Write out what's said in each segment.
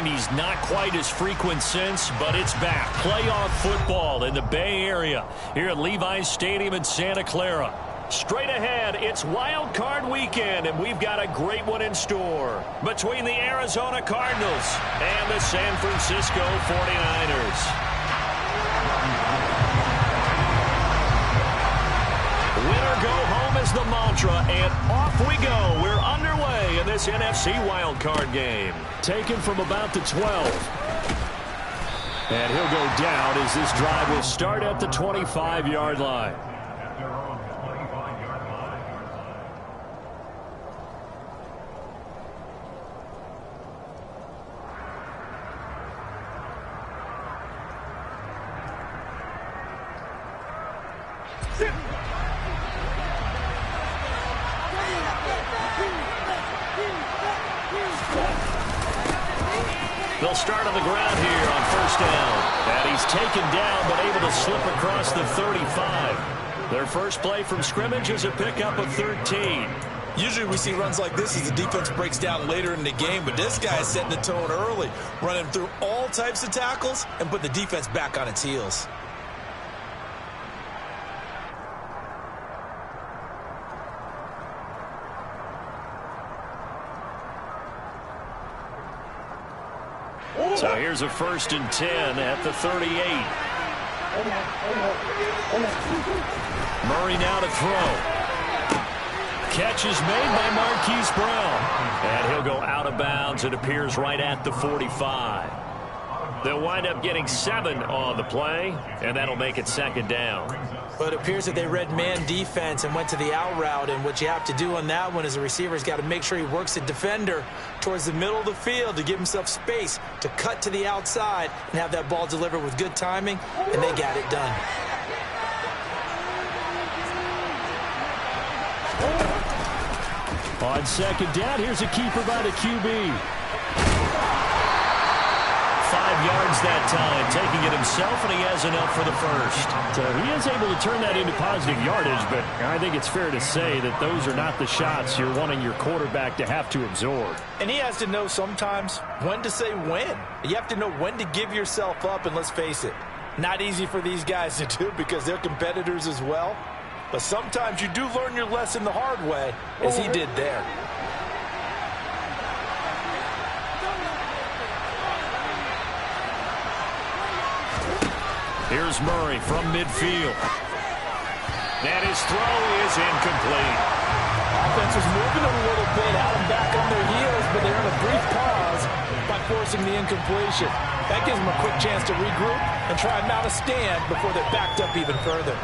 90s, not quite as frequent since, but it's back. Playoff football in the Bay Area here at Levi's Stadium in Santa Clara. Straight ahead, it's Wild Card Weekend, and we've got a great one in store between the Arizona Cardinals and the San Francisco 49ers. Winner go home is the mantra, and off we go. We're underway in this NFC wildcard game. Taken from about the 12. And he'll go down as this drive will start at the 25-yard line. They'll start on the ground here on first down. And he's taken down but able to slip across the 35. Their first play from scrimmage is a pickup of 13. Usually we see runs like this as the defense breaks down later in the game, but this guy is setting the tone early, running through all types of tackles and put the defense back on its heels. So here's a 1st and 10 at the 38. Murray now to throw. Catch is made by Marquise Brown. And he'll go out of bounds. It appears right at the 45. They'll wind up getting 7 on the play, and that'll make it 2nd down. But it appears that they read man defense and went to the out route, and what you have to do on that one is the receiver's got to make sure he works the defender towards the middle of the field to give himself space to cut to the outside and have that ball delivered with good timing, and they got it done. On 2nd down, here's a keeper by the QB. 5 yards that time, taking it himself, and he has enough for the first. So he is able to turn that into positive yardage, but I think it's fair to say that those are not the shots you're wanting your quarterback to have to absorb. And he has to know sometimes when to say when. You have to know when to give yourself up, and let's face it, not easy for these guys to do because they're competitors as well. But sometimes you do learn your lesson the hard way, as he did there. Here's Murray from midfield. And his throw is incomplete. Offense was moving a little bit, had them back on their heels, but they're in a brief pause by forcing the incompletion. That gives them a quick chance to regroup and try and mount a stand before they're backed up even further.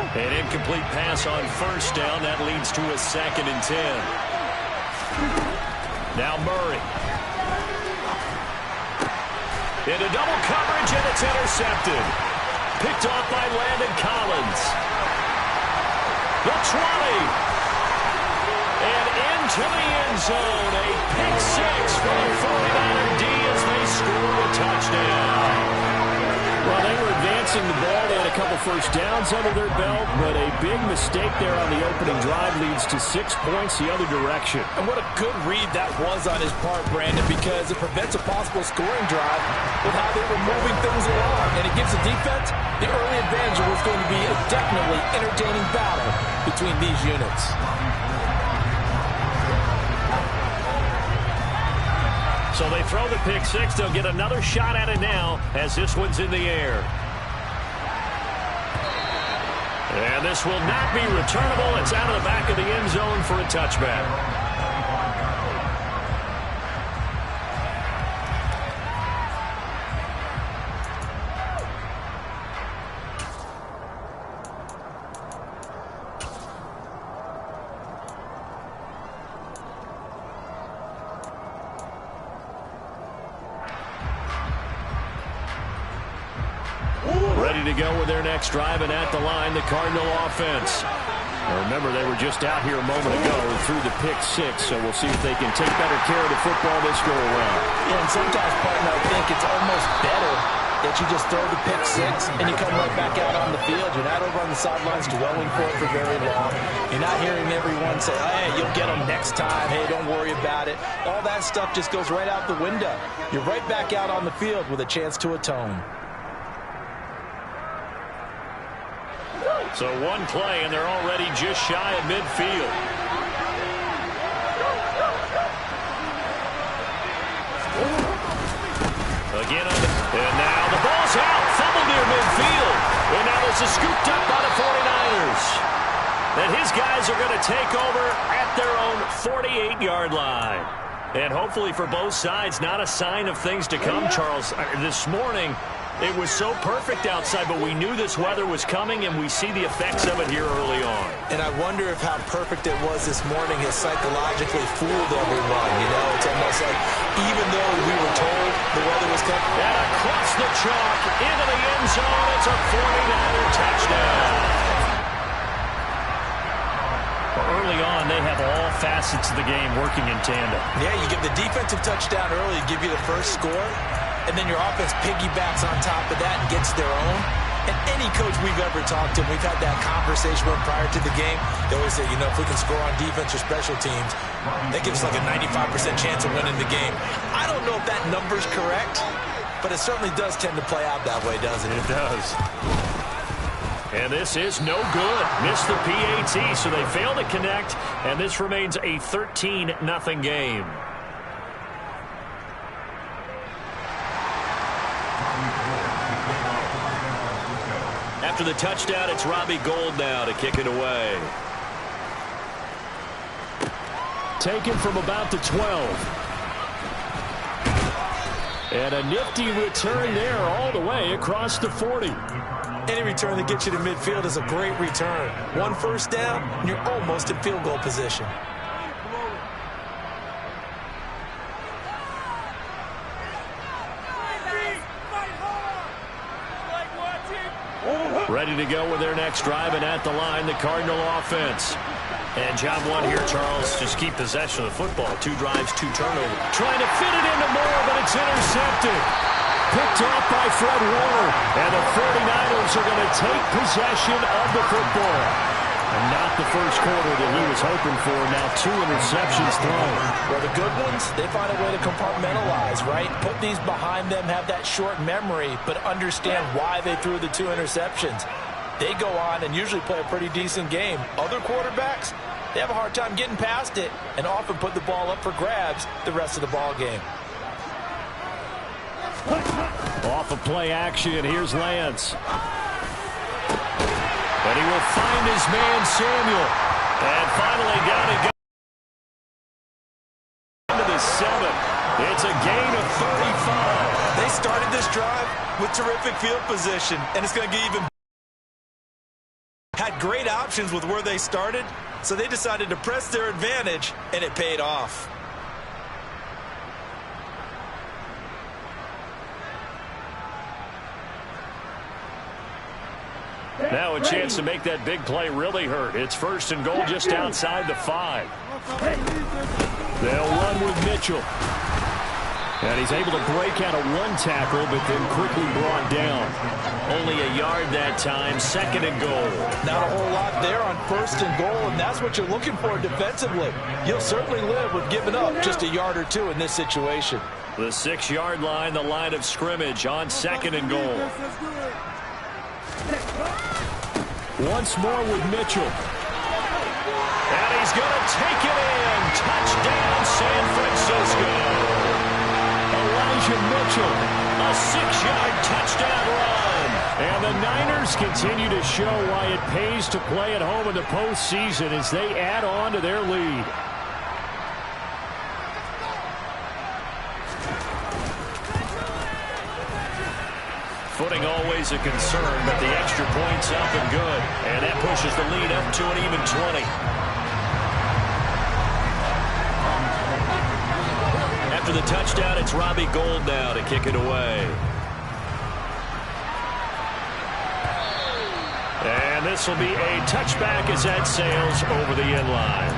An incomplete pass on first down. That leads to a 2nd and 10. Now Murray. Into double coverage, and it's intercepted. Picked off by Landon Collins. The 20. And into the end zone. A pick 6 for the 49er D as they score a touchdown. Well, they were advancing the ball. They had a couple first downs under their belt, but a big mistake there on the opening drive leads to 6 points the other direction. And what a good read that was on his part, Brandon, because it prevents a possible scoring drive with how they were moving things along. And it gives the defense the early advantage of what's going to be a definitely entertaining battle between these units. So they throw the pick 6. They'll get another shot at it now as this one's in the air. And this will not be returnable. It's out of the back of the end zone for a touchback. Ready to go with their next drive, and at the line, the Cardinal offense. Now remember, they were just out here a moment ago and threw the pick 6, so we'll see if they can take better care of the football this go around. Yeah, and sometimes, partner, I think it's almost better that you just throw the pick six and you come right back out on the field. You're not over on the sidelines dwelling for it for very long. You're not hearing everyone say, hey, you'll get them next time. Hey, don't worry about it. All that stuff just goes right out the window. You're right back out on the field with a chance to atone. So one play, and they're already just shy of midfield. Again, and now the ball's out. Fumble near midfield. And now this is scooped up by the 49ers. And his guys are going to take over at their own 48-yard line. And hopefully for both sides, not a sign of things to come, Charles. This morning, it was so perfect outside, but we knew this weather was coming, and we see the effects of it here early on. And I wonder if how perfect it was this morning has psychologically fooled everyone. You know, it's almost like even though we were told the weather was coming. And across the chalk, into the end zone, it's a 49er touchdown. Early on, they have all facets of the game working in tandem. Yeah, you give the defensive touchdown early, give you the first score, and then your offense piggybacks on top of that and gets their own. And any coach we've ever talked to, we've had that conversation with prior to the game. They always say, you know, if we can score on defense or special teams, that gives us like a 95% chance of winning the game. I don't know if that number's correct, but it certainly does tend to play out that way, doesn't it? It does. And this is no good. Missed the PAT, so they fail to connect, and this remains a 13-0 game. After the touchdown, it's Robbie Gould now to kick it away. Taken from about the 12. And a nifty return there all the way across the 40. Any return that gets you to midfield is a great return. One first down, and you're almost in field goal position. Ready to go with their next drive, and at the line, the Cardinal offense. And job one here, Charles, just keep possession of the football. 2 drives, 2 turnovers. Trying to fit it into Moore, but it's intercepted. Picked off by Fred Warner. And the 49ers are going to take possession of the football. And not the first quarter that he was hoping for. Now 2 interceptions thrown. Well, the good ones, they find a way to compartmentalize, right? Put these behind them, have that short memory, but understand why they threw the 2 interceptions. They go on and usually play a pretty decent game. Other quarterbacks, they have a hard time getting past it and often put the ball up for grabs the rest of the ball game. Off of play action, here's Lance. And he will find his man, Samuel. And finally got it into the 7. It's a gain of 35. They started this drive with terrific field position, and it's going to get even better. Had great options with where they started, so they decided to press their advantage, and it paid off. Now a chance to make that big play really hurt. It's 1st and goal just outside the 5. They'll run with Mitchell. And he's able to break out of 1 tackle, but then quickly brought down. Only a yard that time, 2nd and goal. Not a whole lot there on 1st and goal, and that's what you're looking for defensively. You'll certainly live with giving up just a yard or 2 in this situation. The 6-yard line, the line of scrimmage on 2nd and goal. Once more with Mitchell. And he's going to take it in. Touchdown, San Francisco. Elijah Mitchell, a 6-yard touchdown run. And the Niners continue to show why it pays to play at home in the postseason as they add on to their lead. Footing always a concern, but the extra point's up and good. And that pushes the lead up to an even 20. After the touchdown, it's Robbie Gould now to kick it away. And this will be a touchback as that sails over the end line.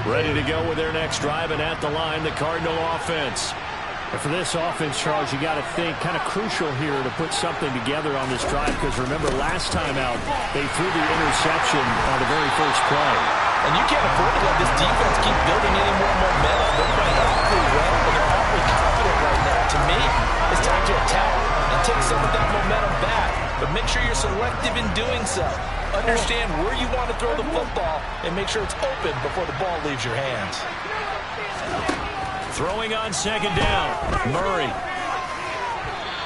Ready to go with their next drive, and at the line, the Cardinal offense. And for this offense, Charles, you got to think kind of crucial here to put something together on this drive, because remember last time out they threw the interception on the very first play. And you can't afford to let this defense keep building any more momentum. They're playing awfully well, and they're awfully confident right now. To me, it's time to attack and take some of that momentum back. But make sure you're selective in doing so. Understand where you want to throw the football and make sure it's open before the ball leaves your hands. Throwing on second down, Murray.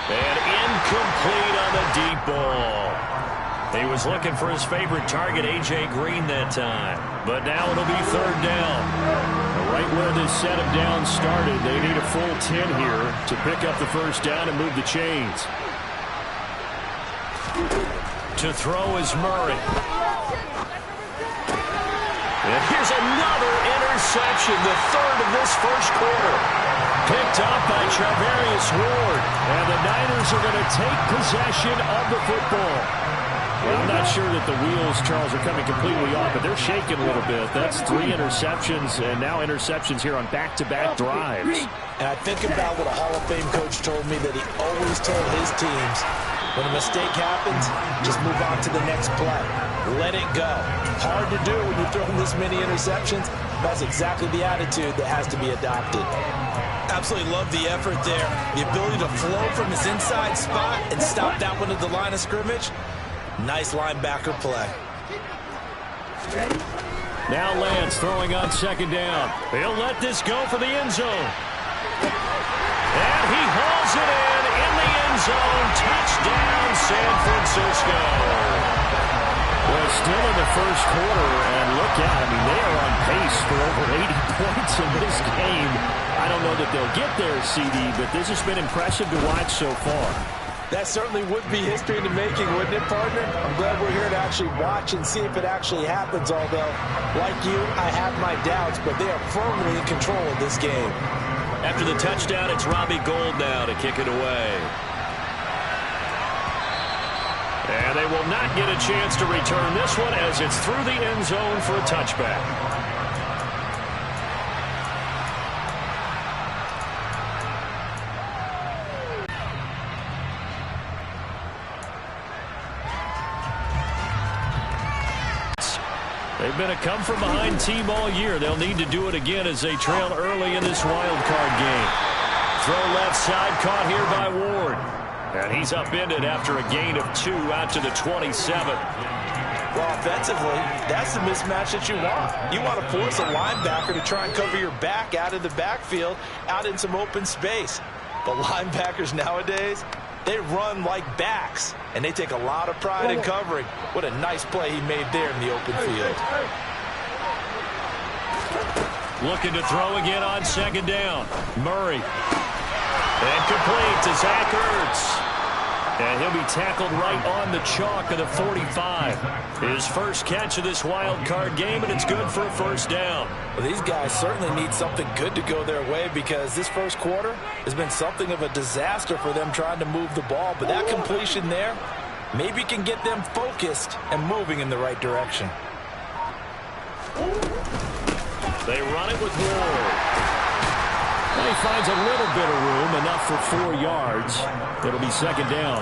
And incomplete on the deep ball. He was looking for his favorite target, A.J. Green, that time. But now it'll be third down. Right where this set of downs started, they need a full 10 here to pick up the first down and move the chains. To throw is Murray. And here's another interception, the third of this first quarter. Picked up by Charvarius Ward. And the Niners are going to take possession of the football. Well, I'm not sure that the wheels, Charles, are coming completely off, but they're shaking a little bit. That's 3 interceptions, and now interceptions here on back-to-back drives. And I think about what a Hall of Fame coach told me that he always told his teams, when a mistake happens, just move on to the next play. Let it go. Hard to do when you're throwing this many interceptions. That's exactly the attitude that has to be adopted. Absolutely love the effort there. The ability to flow from his inside spot and stop that one at the line of scrimmage. Nice linebacker play. Now Lance throwing on second down. He'll let this go for the end zone. And he hauls it in the end zone. Touchdown, San Francisco. Well, still in the first quarter, and look out. I mean, they are on pace for over 80 points in this game. I don't know that they'll get there, CD, but this has been impressive to watch so far. That certainly would be history in the making, wouldn't it, partner? I'm glad we're here to actually watch and see if it actually happens, although, like you, I have my doubts, but they are firmly in control of this game. After the touchdown, it's Robbie Gould now to kick it away. And they will not get a chance to return this one as it's through the end zone for a touchback. They've been a come-from-behind team all year. They'll need to do it again as they trail early in this wild card game. Throw left side, caught here by Ward. And he's upended after a gain of 2 out to the 27. Well, offensively, that's the mismatch that you want. You want to force a linebacker to try and cover your back out of the backfield, out in some open space. But linebackers nowadays, they run like backs, and they take a lot of pride in covering. What a nice play he made there in the open field. Looking to throw again on second down. Murray. And complete to Zach Ertz. And he'll be tackled right on the chalk of the 45. His first catch of this wild card game, and it's good for a first down. Well, these guys certainly need something good to go their way, because this first quarter has been something of a disaster for them trying to move the ball. But that completion there maybe can get them focused and moving in the right direction. They run it with Ward. And he finds a little bit of room, enough for 4 yards. It'll be second down.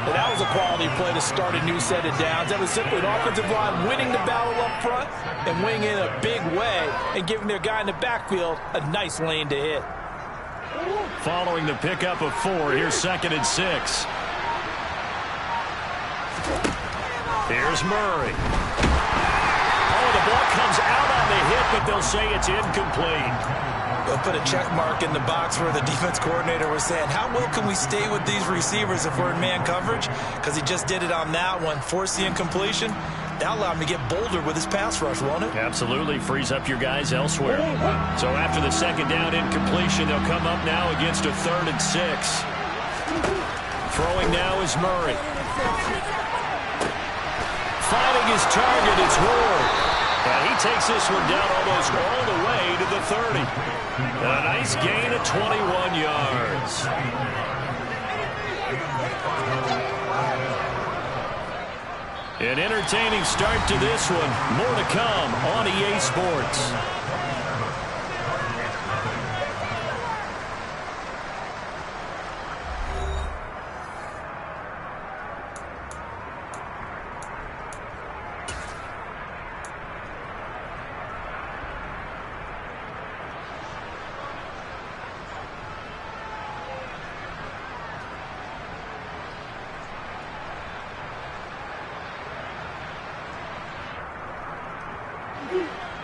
And that was a quality play to start a new set of downs. That was simply an offensive line winning the battle up front and winning in a big way and giving their guy in the backfield a nice lane to hit. Following the pickup of 4, here's 2nd and 6. Here's Murray. Oh, the ball comes out on the hit, but they'll say it's incomplete. They'll put a check mark in the box where the defense coordinator was saying, how well can we stay with these receivers if we're in man coverage? Because he just did it on that one, forced the incompletion. That allowed him to get bolder with his pass rush, won't it? Absolutely, frees up your guys elsewhere. So after the second down incompletion, they'll come up now against a 3rd and 6. Throwing now is Murray. Finding his target, it's Ward. And he takes this one down almost all the way to the 30. A nice gain of 21 yards. An entertaining start to this one. More to come on EA Sports.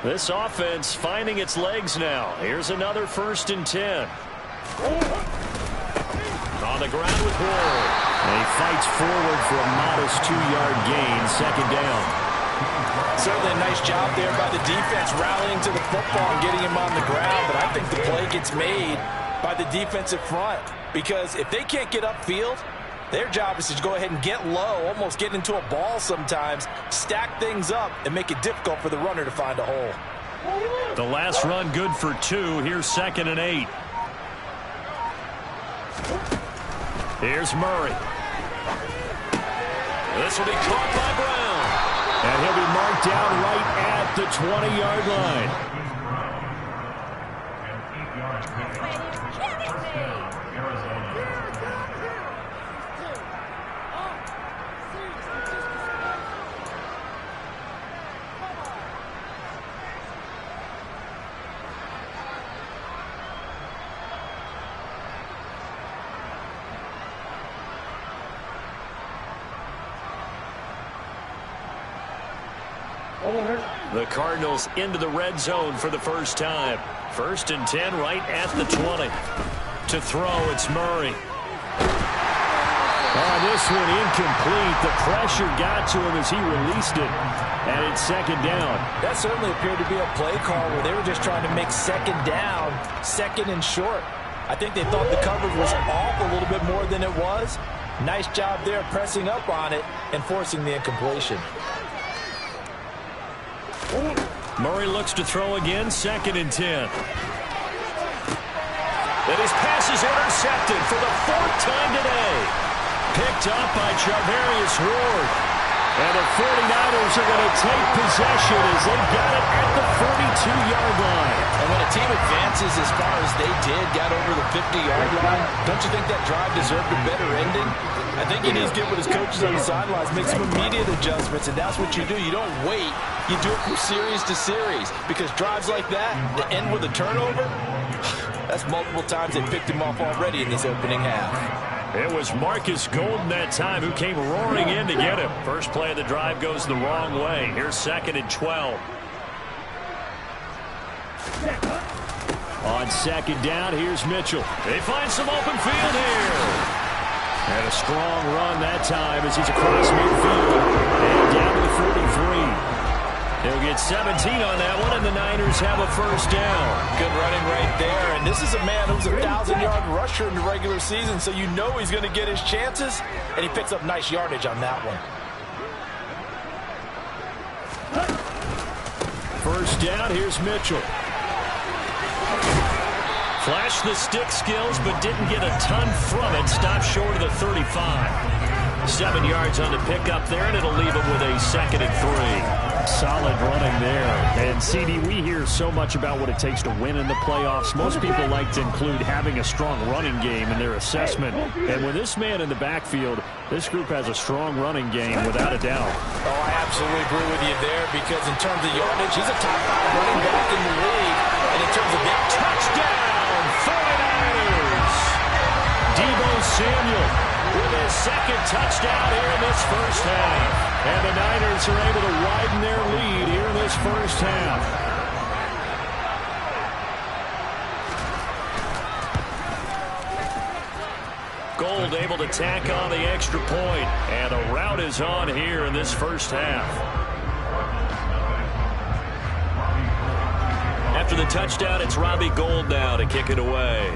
This offense finding its legs now. Here's another 1st and 10. On the ground with Ward. And he fights forward for a modest 2-yard gain, 2nd down. Certainly a nice job there by the defense rallying to the football and getting him on the ground. But I think the play gets made by the defensive front. Because if they can't get upfield, their job is to go ahead and get low, almost get into a ball sometimes, stack things up, and make it difficult for the runner to find a hole. The last run good for 2. Here's 2nd and 8. Here's Murray. This will be caught by Brown. And he'll be marked down right at the 20-yard line. The Cardinals into the red zone for the first time. 1st and 10 right at the 20. To throw, it's Murray. This one incomplete. The pressure got to him as he released it. And it's 2nd down. That certainly appeared to be a play call where they were just trying to make 2nd down, 2nd and short. I think they thought the coverage was off a little bit more than it was. Nice job there pressing up on it and forcing the incompletion. Murray looks to throw again, 2nd and 10. And his pass is intercepted for the 4th time today. Picked up by Charvarius Ward. And the 49ers are going to take possession as they've got it at the 42-yard line. And when a team advances as far as they did, got over the 50-yard line, don't you think that drive deserved a better ending? I think he needs to get with his coaches on the sidelines, make some immediate adjustments, and that's what you do. You don't wait. You do it from series to series, because drives like that, that end with a turnover, that's multiple times they picked him off already in this opening half. It was Marcus Golden that time who came roaring in to get him. First play of the drive goes the wrong way. Here's 2nd and 12. On 2nd down, here's Mitchell. They find some open field here. And a strong run that time as he's across midfield and down to the 43. He'll get 17 on that one, and the Niners have a 1st down. Good running right there, and this is a man who's a 1,000-yard rusher in the regular season, so you know he's going to get his chances, and he picks up nice yardage on that one. 1st down, here's Mitchell. Flashed the stick skills, but didn't get a ton from it. Stopped short of the 35. 7 yards on the pickup there, and it'll leave him with a 2nd and 3. Solid running there. And, CD, we hear so much about what it takes to win in the playoffs. Most people like to include having a strong running game in their assessment. And with this man in the backfield, this group has a strong running game, without a doubt. Oh, I absolutely agree with you there, because in terms of yardage, he's a top 5 running back in the league. And in terms of that touchdown, 49ers! Deebo Samuel with his 2nd touchdown here in this first half. And the Niners are able to widen their lead here in this first half. Gold able to tack on the extra point. And a rout is on here in this first half. After the touchdown, it's Robbie Gould now to kick it away.